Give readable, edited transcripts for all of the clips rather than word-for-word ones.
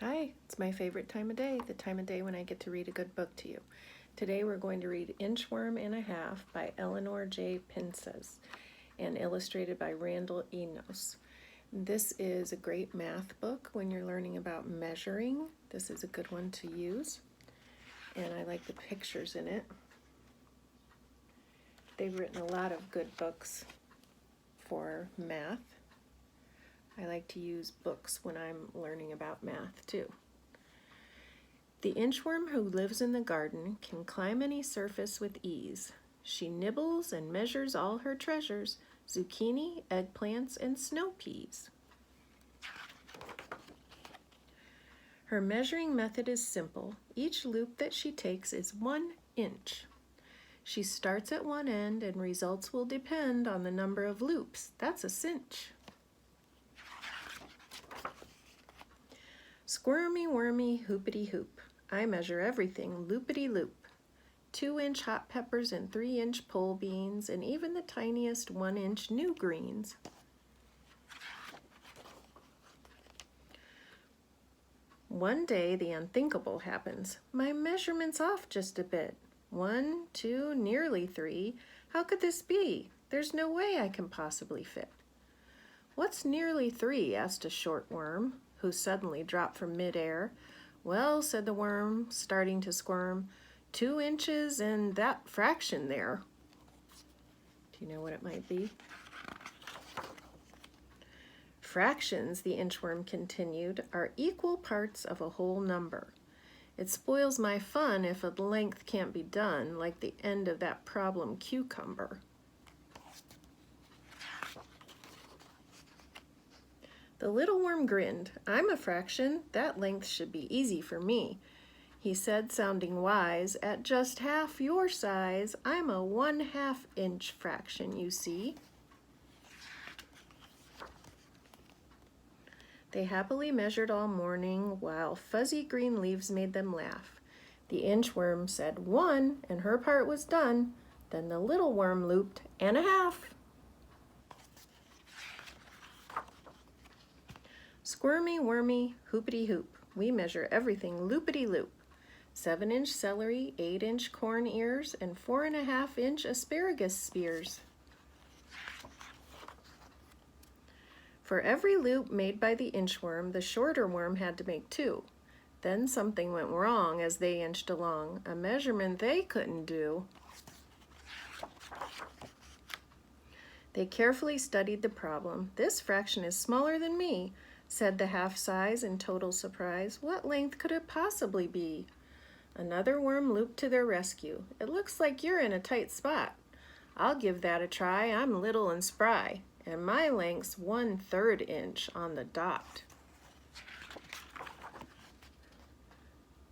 Hi, it's my favorite time of day, the time of day when I get to read a good book to you. Today we're going to read Inchworm and a Half by Eleanor J. Pinces and illustrated by Randall Enos. This is a great math book when you're learning about measuring. This is a good one to use, and I like the pictures in it. They've written a lot of good books for math. I like to use books when I'm learning about math too. The inchworm who lives in the garden can climb any surface with ease. She nibbles and measures all her treasures, zucchini, eggplants, and snow peas. Her measuring method is simple. Each loop that she takes is 1 inch. She starts at one end and results will depend on the number of loops. That's a cinch. Squirmy, wormy, hoopity hoop. I measure everything loopity loop. 2-inch hot peppers and 3-inch pole beans and even the tiniest 1-inch new greens. One day the unthinkable happens. My measurement's off just a bit. 1, 2, nearly 3. How could this be? There's no way I can possibly fit. What's nearly 3? Asked a short worm, who suddenly dropped from midair. Well, said the worm, starting to squirm, 2 inches and that fraction there. Do you know what it might be? Fractions, the inchworm continued, are equal parts of a whole number. It spoils my fun if a length can't be done, like the end of that problem cucumber. The little worm grinned. I'm a fraction. That length should be easy for me. He said, sounding wise, at just half your size, I'm a 1/2 inch fraction, you see. They happily measured all morning, while fuzzy green leaves made them laugh. The inchworm said 1, and her part was done. Then the little worm looped and a half. Squirmy, wormy, hoopity hoop. We measure everything loopity loop. 7-inch celery, 8-inch corn ears, and 4.5-inch asparagus spears. For every loop made by the inchworm, the shorter worm had to make 2. Then something went wrong as they inched along, a measurement they couldn't do. They carefully studied the problem. This fraction is smaller than me, said the half size in total surprise. What length could it possibly be? Another worm looped to their rescue. It looks like you're in a tight spot. I'll give that a try. I'm little and spry, and my length's 1/3 inch on the dot.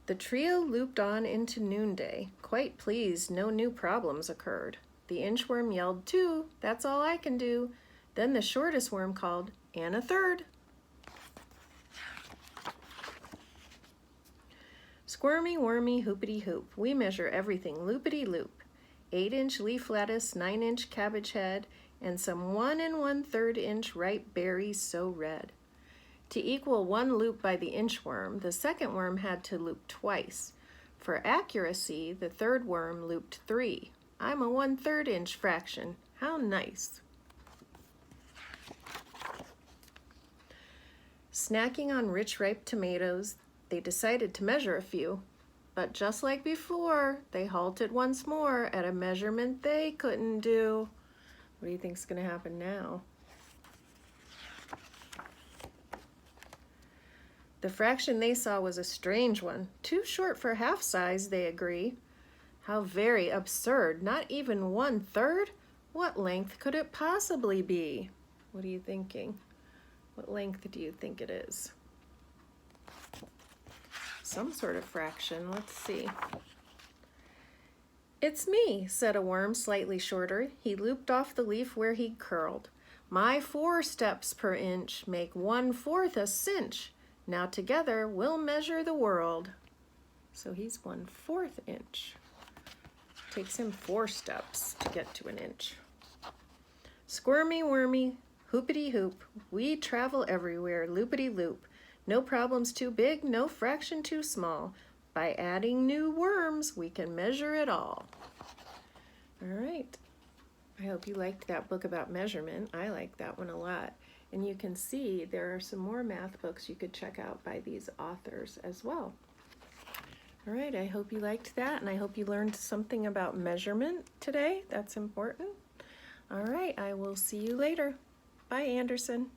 The trio looped on into noonday. Quite pleased, no new problems occurred. The inchworm yelled, 2, that's all I can do. Then the shortest worm called, and a third. Squirmy, wormy, hoopity hoop. We measure everything loopity loop. 8-inch leaf lettuce, 9-inch cabbage head, and some 1 1/3 inch ripe berries so red. To equal 1 loop by the inchworm, the second worm had to loop twice. For accuracy, the third worm looped 3. I'm a 1/3 inch fraction. How nice. Snacking on rich ripe tomatoes, they decided to measure a few. But just like before, they halted once more at a measurement they couldn't do. What do you think's going to happen now? The fraction they saw was a strange one. Too short for half size, they agree. How very absurd. Not even 1/3? What length could it possibly be? What are you thinking? What length do you think it is? Some sort of fraction. Let's see. It's me, said a worm slightly shorter. He looped off the leaf where he'd curled. My 4 steps per inch make 1/4 a cinch. Now together we'll measure the world. So he's 1/4 inch. Takes him 4 steps to get to an inch. Squirmy, wormy, hoopity hoop. We travel everywhere, loopity loop. No problem's too big, no fraction too small. By adding new worms, we can measure it all. All right. I hope you liked that book about measurement. I like that one a lot. And you can see there are some more math books you could check out by these authors as well. All right, I hope you liked that, and I hope you learned something about measurement today. That's important. All right, I will see you later. Bye, Anderson.